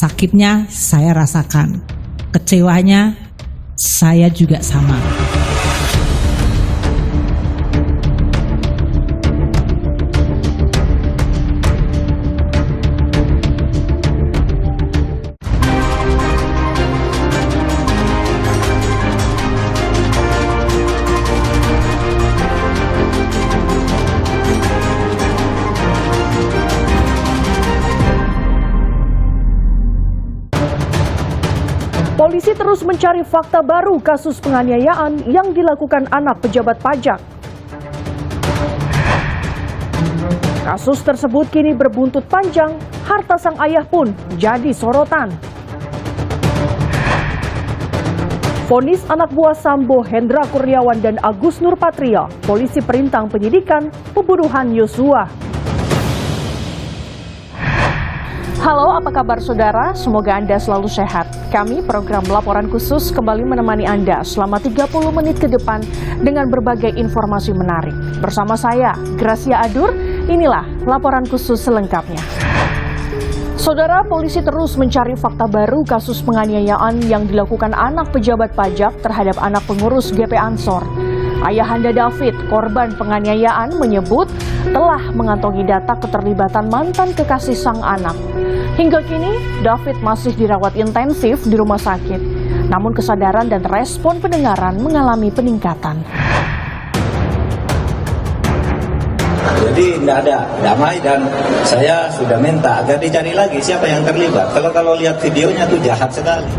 Sakitnya saya rasakan, kecewanya saya juga sama. Polisi terus mencari fakta baru kasus penganiayaan yang dilakukan anak pejabat pajak. Kasus tersebut kini berbuntut panjang, harta sang ayah pun jadi sorotan. Vonis anak buah Sambo Hendra Kurniawan dan Agus Nurpatria, polisi perintang penyidikan pembunuhan Yosua. Halo, apa kabar saudara? Semoga Anda selalu sehat. Kami program Laporan Khusus kembali menemani Anda selama 30 menit ke depan dengan berbagai informasi menarik. Bersama saya, Gracia Adur, inilah Laporan Khusus selengkapnya. Saudara, polisi terus mencari fakta baru kasus penganiayaan yang dilakukan anak pejabat pajak terhadap anak pengurus GP Ansor. Ayahanda David, korban penganiayaan, menyebut telah mengantongi data keterlibatan mantan kekasih sang anak. Hingga kini, David masih dirawat intensif di rumah sakit. Namun kesadaran dan respon pendengaran mengalami peningkatan. Jadi tidak ada damai dan saya sudah minta agar dicari lagi siapa yang terlibat. Kalau lihat videonya tuh jahat sekali.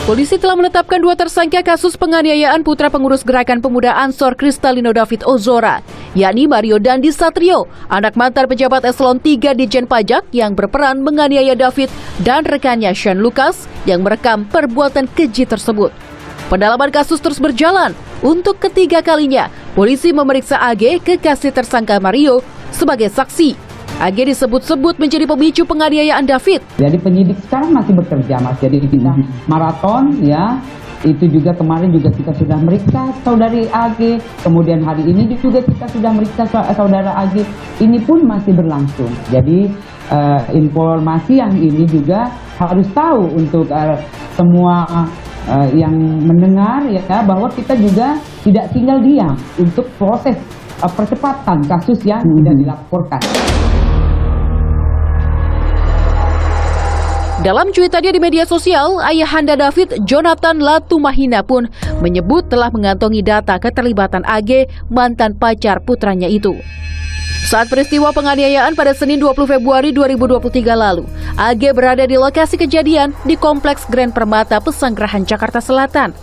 Polisi telah menetapkan 2 tersangka kasus penganiayaan putra pengurus Gerakan Pemuda Ansor Kristalino David Ozora, yakni Mario Dandi Satrio, anak mantan pejabat eselon 3 Ditjen Pajak yang berperan menganiaya David dan rekannya Sean Lucas yang merekam perbuatan keji tersebut. Pendalaman kasus terus berjalan. Untuk ketiga kalinya, polisi memeriksa AG, kekasih tersangka Mario, sebagai saksi. AG disebut-sebut menjadi pemicu penganiayaan David. Jadi penyidik sekarang masih bekerja, Mas. Jadi kita maraton, ya. Itu juga kemarin juga kita sudah meriksa saudari AG. Kemudian hari ini juga kita sudah meriksa saudara AG. Ini pun masih berlangsung. Jadi informasi yang ini juga harus tahu untuk semua yang mendengar, ya, bahwa kita juga tidak tinggal diam untuk proses percepatan kasus yang sudah dilaporkan. Dalam cuitannya di media sosial, ayahanda David, Jonathan Latumahina pun menyebut telah mengantongi data keterlibatan AG, mantan pacar putranya itu. Saat peristiwa penganiayaan pada Senin 20 Februari 2023 lalu, AG berada di lokasi kejadian di Kompleks Grand Permata Pesanggerahan Jakarta Selatan.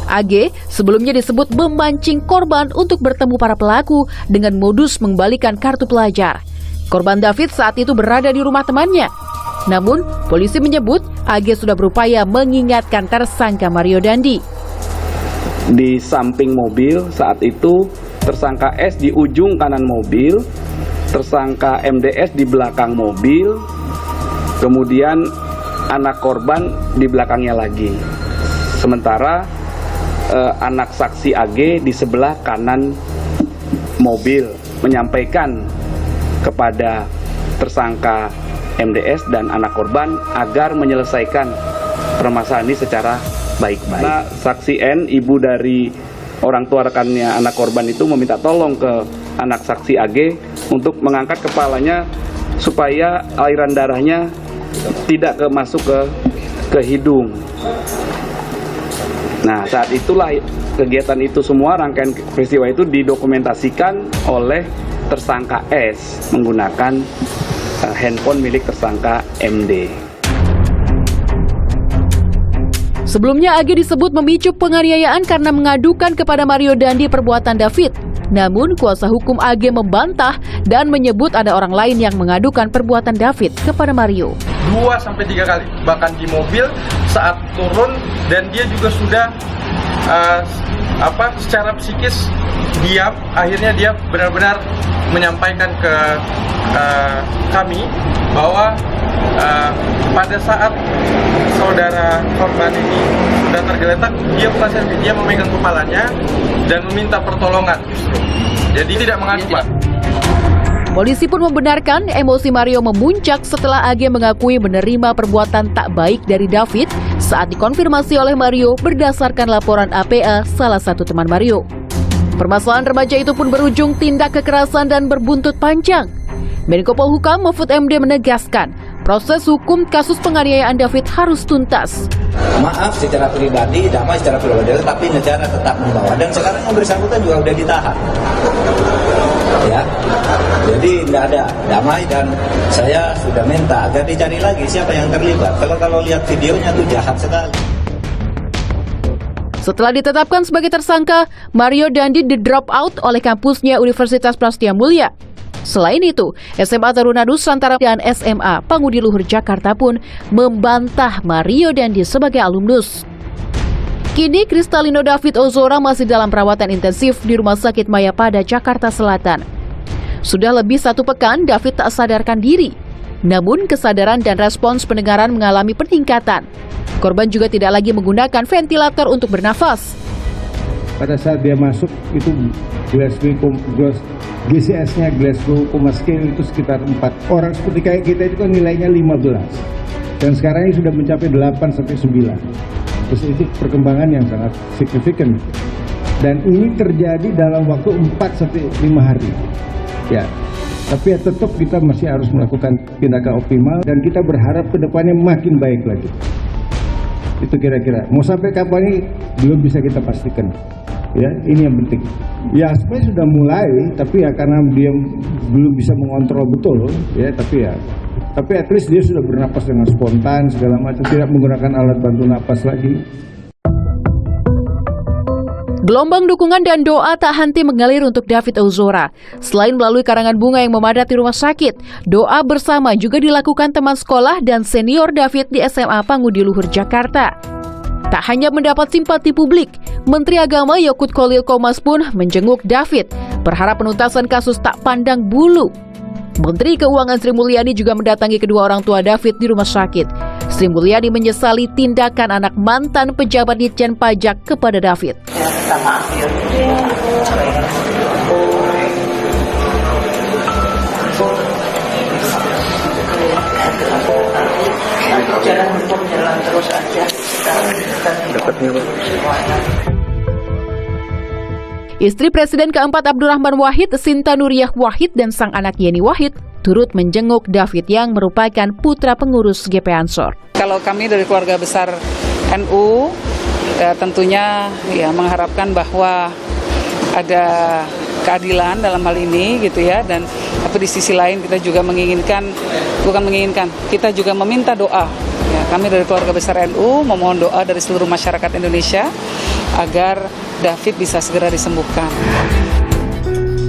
AG sebelumnya disebut memancing korban untuk bertemu para pelaku dengan modus mengembalikan kartu pelajar. Korban David saat itu berada di rumah temannya. Namun, polisi menyebut AG sudah berupaya mengingatkan tersangka Mario Dandi. Di samping mobil saat itu, tersangka S di ujung kanan mobil, tersangka MDS di belakang mobil, kemudian anak korban di belakangnya lagi. Sementara anak saksi AG di sebelah kanan mobil menyampaikan kepada tersangka MDS dan anak korban agar menyelesaikan permasalahan ini secara baik-baik. Nah, saksi N, ibu dari orang tua rekannya anak korban itu meminta tolong ke anak saksi AG untuk mengangkat kepalanya supaya aliran darahnya tidak masuk ke hidung. Nah, saat itulah kegiatan itu semua, rangkaian peristiwa itu didokumentasikan oleh tersangka S menggunakan handphone milik tersangka MD. Sebelumnya AG disebut memicu penganiayaan karena mengadukan kepada Mario Dandi perbuatan David. Namun kuasa hukum AG membantah dan menyebut ada orang lain yang mengadukan perbuatan David kepada Mario. 2-3 kali, bahkan di mobil saat turun, dan dia juga sudah secara psikis diam. Akhirnya dia benar-benar menyampaikan ke kami bahwa pada saat saudara korban ini sudah tergeletak, dia bukan selfie, dia memegang kepalanya dan meminta pertolongan justru. Jadi tidak mengaku, Pak. Polisi pun membenarkan emosi Mario memuncak setelah AG mengakui menerima perbuatan tak baik dari David saat dikonfirmasi oleh Mario berdasarkan laporan APA, salah satu teman Mario. Permasalahan remaja itu pun berujung tindak kekerasan dan berbuntut panjang. Menko Polhukam Mahfud MD menegaskan, proses hukum kasus penganiayaan David harus tuntas. Maaf secara pribadi, damai secara pribadi, tapi negara tetap membawa. Dan sekarang yang bersangkutan juga sudah ditahan. Ya, jadi tidak ada damai dan saya sudah minta agar dicari lagi siapa yang terlibat. Kalau lihat videonya itu jahat sekali. Setelah ditetapkan sebagai tersangka, Mario Dandi di-drop out oleh kampusnya Universitas Prasetya Mulia. Selain itu, SMA Taruna Nusantara dan SMA Pangudi Luhur Jakarta pun membantah Mario Dandi sebagai alumnus. Kini Kristalino David Ozora masih dalam perawatan intensif di Rumah Sakit Mayapada, Jakarta Selatan. Sudah lebih 1 pekan David tak sadarkan diri. Namun kesadaran dan respons pendengaran mengalami peningkatan. Korban juga tidak lagi menggunakan ventilator untuk bernafas. Pada saat dia masuk itu GCS-nya Glasgow Coma Scale itu sekitar 4. Orang seperti kayak kita itu kan nilainya 15. Dan sekarang ini sudah mencapai 8 sampai 9. Terus itu perkembangan yang sangat signifikan. Dan ini terjadi dalam waktu 4 sampai 5 hari. Ya. Tapi ya tetap kita masih harus melakukan tindakan optimal dan kita berharap ke depannya makin baik lagi. Itu kira-kira. Mau sampai kapan ini belum bisa kita pastikan. Ya, ini yang penting. Ya, sebenarnya sudah mulai, tapi ya karena dia belum bisa mengontrol betul, ya, tapi at least dia sudah bernapas dengan spontan segala macam, tidak menggunakan alat bantu napas lagi. Gelombang dukungan dan doa tak henti mengalir untuk David Ozora. Selain melalui karangan bunga yang memadati rumah sakit, doa bersama juga dilakukan teman sekolah dan senior David di SMA Pangudi Luhur Jakarta. Tak hanya mendapat simpati publik, Menteri Agama Yakut Khalil Qomas pun menjenguk David, berharap penuntasan kasus tak pandang bulu. Menteri Keuangan Sri Mulyani juga mendatangi kedua orang tua David di rumah sakit. Sri Mulyani menyesali tindakan anak mantan pejabat Ditjen Pajak kepada David. Jalan terus aja. Istri Presiden keempat Abdurrahman Wahid, Sinta Nuriyah Wahid dan sang anak Yeni Wahid turut menjenguk David yang merupakan putra pengurus GP Ansor. Kalau kami dari keluarga besar NU tentunya ya mengharapkan bahwa ada keadilan dalam hal ini gitu ya, dan tapi di sisi lain kita juga kita juga meminta doa. Ya, kami dari keluarga besar NU memohon doa dari seluruh masyarakat Indonesia agar David bisa segera disembuhkan.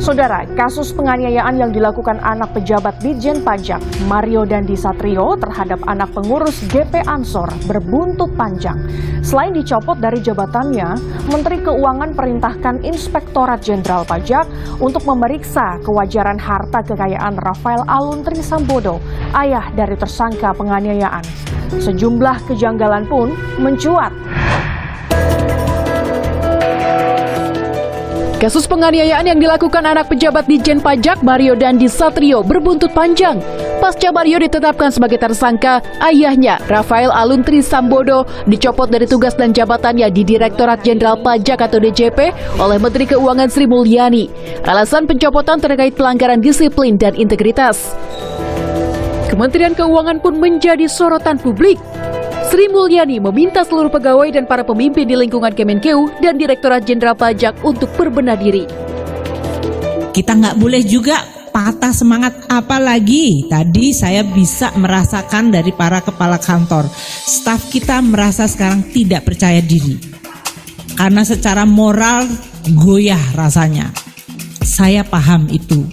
Saudara, kasus penganiayaan yang dilakukan anak pejabat Ditjen Pajak Mario Dandi Satrio terhadap anak pengurus GP Ansor berbuntut panjang. Selain dicopot dari jabatannya, Menteri Keuangan perintahkan Inspektorat Jenderal Pajak untuk memeriksa kewajaran harta kekayaan Rafael Aluntri Sambodo, ayah dari tersangka penganiayaan. Sejumlah kejanggalan pun mencuat. Kasus penganiayaan yang dilakukan anak pejabat Ditjen Pajak Mario Dandi Satrio berbuntut panjang. Pasca Mario ditetapkan sebagai tersangka, ayahnya Rafael Aluntri Sambodo dicopot dari tugas dan jabatannya di Direktorat Jenderal Pajak atau DJP oleh Menteri Keuangan Sri Mulyani. Alasan pencopotan terkait pelanggaran disiplin dan integritas. Kementerian Keuangan pun menjadi sorotan publik. Sri Mulyani meminta seluruh pegawai dan para pemimpin di lingkungan Kemenkeu dan Direktorat Jenderal Pajak untuk berbenah diri. Kita nggak boleh juga patah semangat, apalagi tadi saya bisa merasakan dari para kepala kantor, staf kita merasa sekarang tidak percaya diri karena secara moral goyah rasanya. Saya paham itu,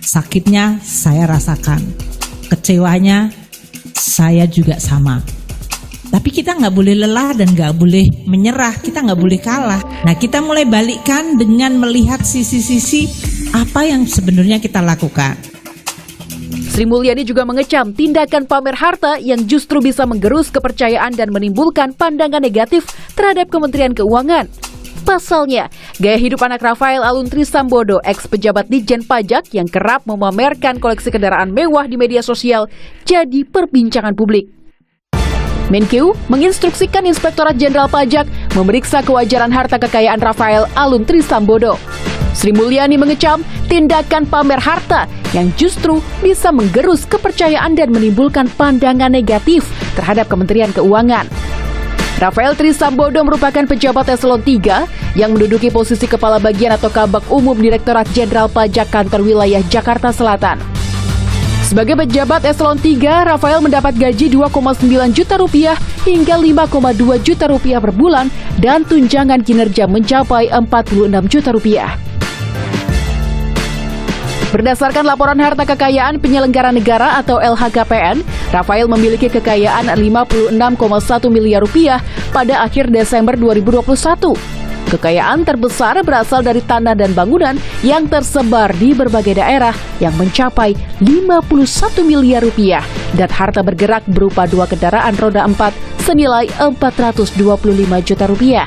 sakitnya saya rasakan, kecewanya saya juga sama. Tapi kita nggak boleh lelah dan nggak boleh menyerah, kita nggak boleh kalah. Nah, kita mulai balikkan dengan melihat sisi-sisi apa yang sebenarnya kita lakukan. Sri Mulyani juga mengecam tindakan pamer harta yang justru bisa menggerus kepercayaan dan menimbulkan pandangan negatif terhadap Kementerian Keuangan. Pasalnya, gaya hidup anak Rafael Alun Trisambodo, ex-pejabat Ditjen Pajak yang kerap memamerkan koleksi kendaraan mewah di media sosial, jadi perbincangan publik. Menkeu menginstruksikan Inspektorat Jenderal Pajak memeriksa kewajaran harta kekayaan Rafael Alun Trisambodo. Sri Mulyani mengecam tindakan pamer harta yang justru bisa menggerus kepercayaan dan menimbulkan pandangan negatif terhadap Kementerian Keuangan. Rafael Trisambodo merupakan pejabat eselon 3 yang menduduki posisi Kepala Bagian atau Kabag Umum Direktorat Jenderal Pajak Kantor Wilayah Jakarta Selatan. Sebagai pejabat eselon 3, Rafael mendapat gaji 2,9 juta rupiah hingga 5,2 juta rupiah per bulan dan tunjangan kinerja mencapai 46 juta rupiah. Berdasarkan laporan harta kekayaan penyelenggara negara atau LHKPN, Rafael memiliki kekayaan 56,1 miliar rupiah pada akhir Desember 2021. Kekayaan terbesar berasal dari tanah dan bangunan yang tersebar di berbagai daerah yang mencapai 51 miliar rupiah dan harta bergerak berupa 2 kendaraan roda 4 senilai 425 juta rupiah.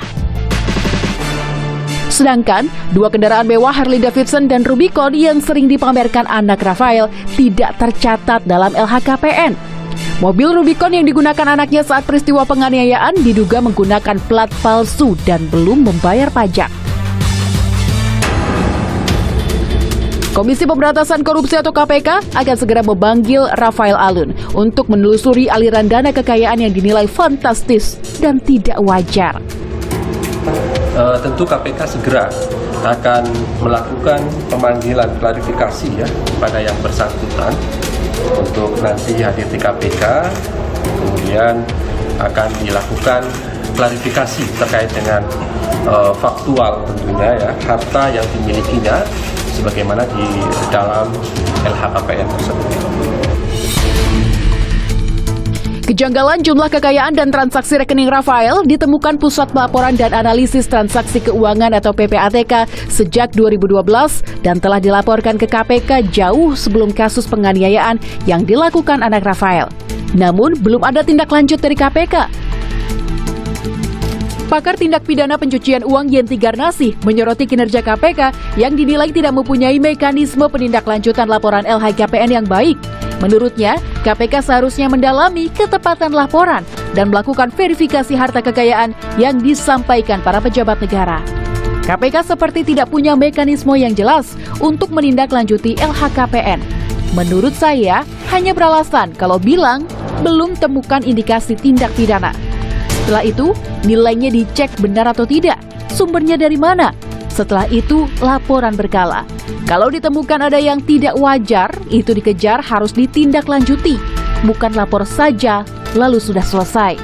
Sedangkan 2 kendaraan mewah Harley Davidson dan Rubicon yang sering dipamerkan anak Rafael tidak tercatat dalam LHKPN. Mobil Rubicon yang digunakan anaknya saat peristiwa penganiayaan diduga menggunakan plat palsu dan belum membayar pajak. Komisi Pemberantasan Korupsi atau KPK akan segera memanggil Rafael Alun untuk menelusuri aliran dana kekayaan yang dinilai fantastis dan tidak wajar. Tentu KPK segera akan melakukan pemanggilan klarifikasi ya kepada yang bersangkutan untuk nanti hadir di KPK, kemudian akan dilakukan klarifikasi terkait dengan faktual tentunya ya harta yang dimilikinya sebagaimana di dalam LHKPN tersebut. Kejanggalan jumlah kekayaan dan transaksi rekening Rafael ditemukan Pusat Pelaporan dan Analisis Transaksi Keuangan atau PPATK sejak 2012 dan telah dilaporkan ke KPK jauh sebelum kasus penganiayaan yang dilakukan anak Rafael. Namun, belum ada tindak lanjut dari KPK. Pakar tindak pidana pencucian uang Yenti Garnasih menyoroti kinerja KPK yang dinilai tidak mempunyai mekanisme penindaklanjutan laporan LHKPN yang baik. Menurutnya, KPK seharusnya mendalami ketepatan laporan dan melakukan verifikasi harta kekayaan yang disampaikan para pejabat negara. KPK seperti tidak punya mekanisme yang jelas untuk menindaklanjuti LHKPN. Menurut saya, hanya beralasan kalau bilang belum temukan indikasi tindak pidana. Setelah itu, nilainya dicek benar atau tidak, sumbernya dari mana. Setelah itu, laporan berkala. Kalau ditemukan ada yang tidak wajar, itu dikejar harus ditindaklanjuti. Bukan lapor saja, lalu sudah selesai.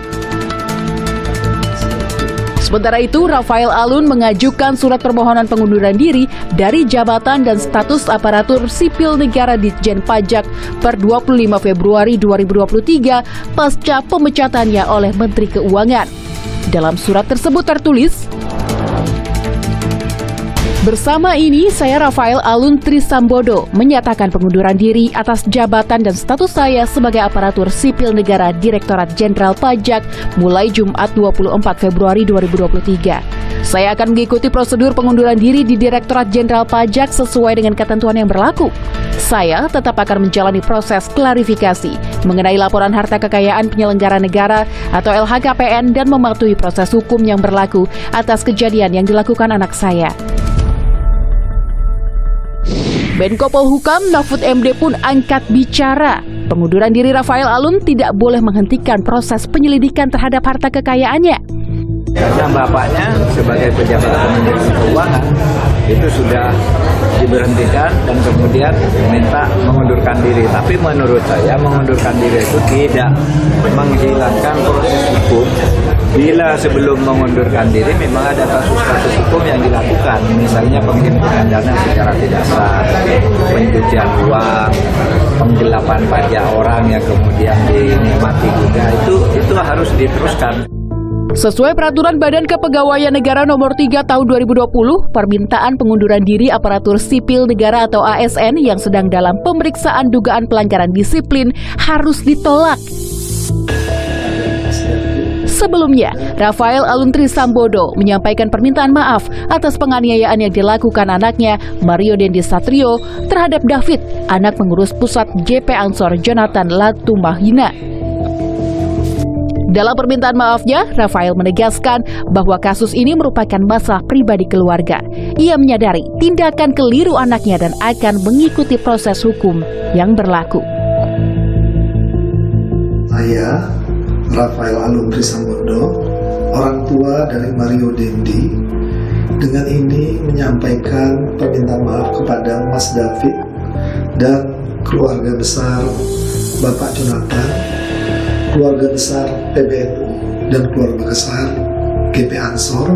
Sementara itu, Rafael Alun mengajukan surat permohonan pengunduran diri dari jabatan dan status aparatur sipil negara Ditjen Pajak per 25 Februari 2023 pasca pemecatannya oleh Menteri Keuangan. Dalam surat tersebut tertulis, bersama ini, saya Rafael Alun Trisambodo menyatakan pengunduran diri atas jabatan dan status saya sebagai aparatur sipil negara Direktorat Jenderal Pajak mulai Jumat 24 Februari 2023. Saya akan mengikuti prosedur pengunduran diri di Direktorat Jenderal Pajak sesuai dengan ketentuan yang berlaku. Saya tetap akan menjalani proses klarifikasi mengenai laporan harta kekayaan penyelenggara negara atau LHKPN dan mematuhi proses hukum yang berlaku atas kejadian yang dilakukan anak saya. Menko Polhukam Mahfud MD pun angkat bicara. Pengunduran diri Rafael Alun tidak boleh menghentikan proses penyelidikan terhadap harta kekayaannya. Karena bapaknya sebagai pejabat Kementerian Keuangan itu sudah diberhentikan dan kemudian minta mengundurkan diri. Tapi menurut saya mengundurkan diri itu tidak menghilangkan proses hukum. Bila sebelum mengundurkan diri memang ada kasus-kasus hukum yang dilakukan, misalnya penghimpunan dana secara tidak sah, pencucian uang, penggelapan pajak orang yang kemudian dinikmati juga, itu harus diteruskan. Sesuai peraturan Badan Kepegawaian Negara Nomor 3 Tahun 2020, permintaan pengunduran diri aparatur sipil negara atau ASN yang sedang dalam pemeriksaan dugaan pelanggaran disiplin harus ditolak. Sebelumnya, Rafael Aluntri Sambodo menyampaikan permintaan maaf atas penganiayaan yang dilakukan anaknya Mario Dendi Satrio terhadap David, anak pengurus pusat GP Ansor Jonathan Latumahina. Dalam permintaan maafnya, Rafael menegaskan bahwa kasus ini merupakan masalah pribadi keluarga. Ia menyadari tindakan keliru anaknya dan akan mengikuti proses hukum yang berlaku. Saya, Rafael Aluntri Sambodo, orang tua dari Mario Dendi, dengan ini menyampaikan permintaan maaf kepada Mas David dan keluarga besar Bapak Jonathan, keluarga besar PBNU, dan keluarga besar GP Ansor,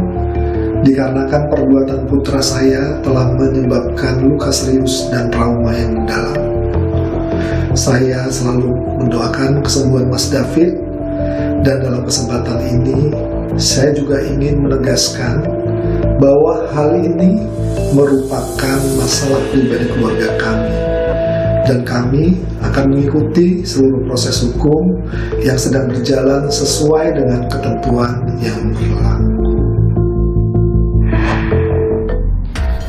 dikarenakan perbuatan putra saya telah menyebabkan luka serius dan trauma yang mendalam. Saya selalu mendoakan kesembuhan Mas David, dan dalam kesempatan ini saya juga ingin menegaskan bahwa hal ini merupakan masalah pribadi keluarga kami, dan kami akan mengikuti seluruh proses hukum yang sedang berjalan sesuai dengan ketentuan yang berlaku.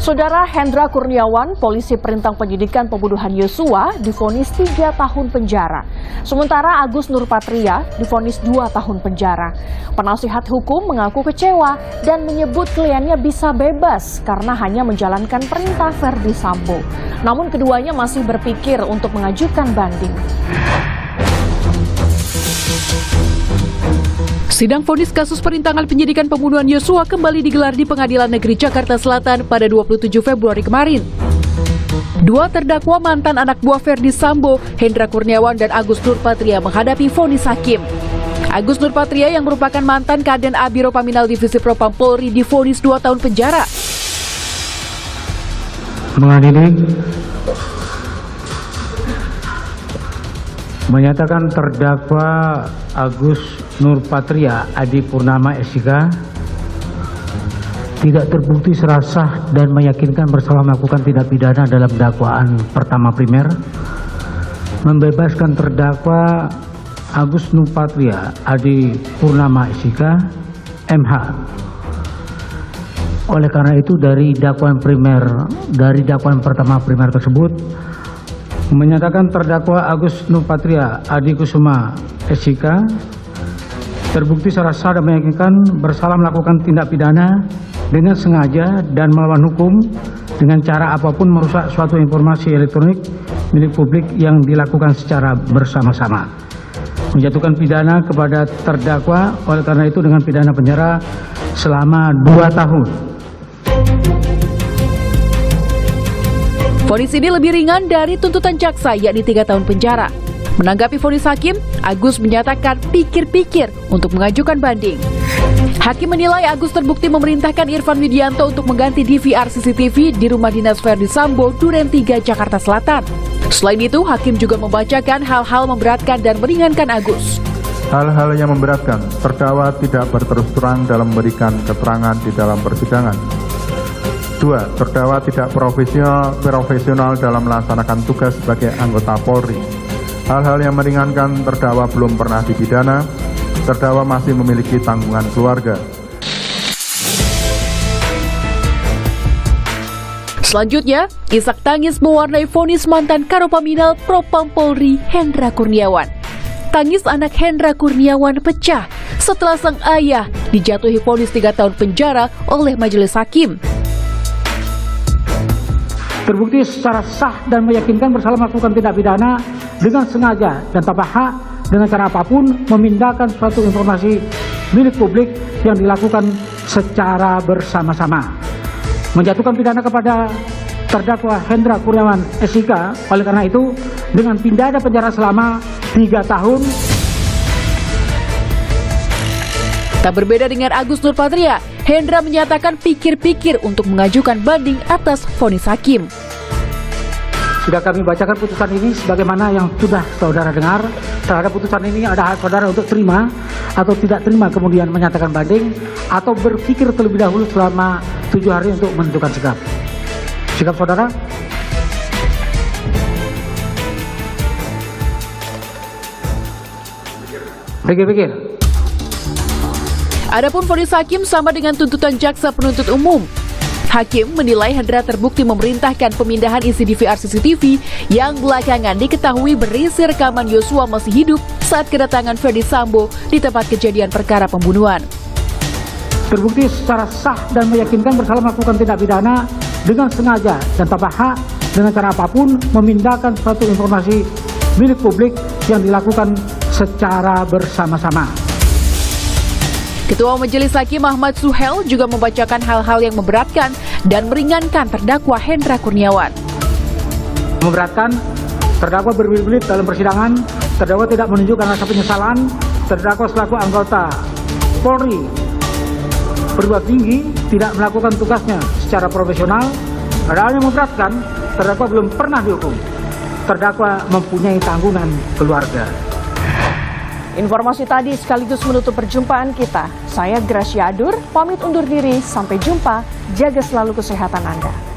Saudara Hendra Kurniawan, polisi perintang penyidikan pembunuhan Yosua, divonis 3 tahun penjara. Sementara Agus Nurpatria divonis 2 tahun penjara. Penasihat hukum mengaku kecewa dan menyebut kliennya bisa bebas karena hanya menjalankan perintah Verdi Sambo. Namun keduanya masih berpikir untuk mengajukan banding. Sidang vonis kasus perintangan penyidikan pembunuhan Yosua kembali digelar di Pengadilan Negeri Jakarta Selatan pada 27 Februari kemarin. Dua terdakwa mantan anak buah Verdi Sambo, Hendra Kurniawan dan Agus Nurpatria menghadapi vonis hakim. Agus Nurpatria yang merupakan mantan Kaden Abiro Paminal Divisi Propam Polri divonis 2 tahun penjara. Mengadili menyatakan terdakwa Agus Nurpatria Adi Purnama SIK tidak terbukti secara sah dan meyakinkan bersalah melakukan tindak pidana dalam dakwaan pertama primer, membebaskan terdakwa Agus Nurpatria Adi Purnama SIK MH. Oleh karena itu dari dakwaan pertama primer tersebut menyatakan terdakwa Agus Nurpatria Adi Kusuma SIK terbukti secara sah dan meyakinkan bersalah melakukan tindak pidana dengan sengaja dan melawan hukum dengan cara apapun merusak suatu informasi elektronik milik publik yang dilakukan secara bersama-sama, menjatuhkan pidana kepada terdakwa oleh karena itu dengan pidana penjara selama 2 tahun. Vonis ini lebih ringan dari tuntutan jaksa, yakni 3 tahun penjara. Menanggapi vonis hakim, Agus menyatakan pikir-pikir untuk mengajukan banding. Hakim menilai Agus terbukti memerintahkan Irfan Widianto untuk mengganti DVR CCTV di rumah dinas Verdi Sambo, Duren 3, Jakarta Selatan. Selain itu, hakim juga membacakan hal-hal memberatkan dan meringankan Agus. Hal-hal yang memberatkan, terdakwa tidak berterus terang dalam memberikan keterangan di dalam persidangan. 2. Terdakwa tidak profesional dalam melaksanakan tugas sebagai anggota Polri. Hal-hal yang meringankan, terdakwa belum pernah dipidana, terdakwa masih memiliki tanggungan keluarga. Selanjutnya, isak tangis mewarnai vonis mantan Karopaminal Propam Polri Hendra Kurniawan. Tangis anak Hendra Kurniawan pecah setelah sang ayah dijatuhi vonis 3 tahun penjara oleh majelis hakim. Terbukti secara sah dan meyakinkan bersalah melakukan tindak pidana dengan sengaja dan tanpa hak dengan cara apapun memindahkan suatu informasi milik publik yang dilakukan secara bersama-sama, menjatuhkan pidana kepada terdakwa Hendra Kurniawan SIK oleh karena itu dengan pidana penjara selama 3 tahun. Tak berbeda dengan Agus Nurpatria, Hendra menyatakan pikir-pikir untuk mengajukan banding atas vonis hakim. Sudah kami bacakan putusan ini sebagaimana yang sudah saudara dengar. Terhadap putusan ini ada hak saudara untuk terima atau tidak terima, kemudian menyatakan banding atau berpikir terlebih dahulu selama 7 hari untuk menentukan sikap. Sikap saudara? Pikir-pikir. Adapun vonis hakim sama dengan tuntutan jaksa penuntut umum. Hakim menilai Hendra terbukti memerintahkan pemindahan isi DVR CCTV yang belakangan diketahui berisi rekaman Yosua masih hidup saat kedatangan Ferdi Sambo di tempat kejadian perkara pembunuhan. Terbukti secara sah dan meyakinkan bersalah melakukan tindak pidana dengan sengaja dan tanpa hak dengan cara apapun memindahkan suatu informasi milik publik yang dilakukan secara bersama-sama. Ketua Majelis Hakim Ahmad Suhel juga membacakan hal-hal yang memberatkan dan meringankan terdakwa Hendra Kurniawan. Memberatkan, terdakwa berbelit-belit dalam persidangan, terdakwa tidak menunjukkan rasa penyesalan, terdakwa selaku anggota Polri perguruan tinggi tidak melakukan tugasnya secara profesional. Hal yang memberatkan, terdakwa belum pernah dihukum. Terdakwa mempunyai tanggungan keluarga. Informasi tadi sekaligus menutup perjumpaan kita. Saya Gracia Adur, pamit undur diri. Sampai jumpa, jaga selalu kesehatan Anda.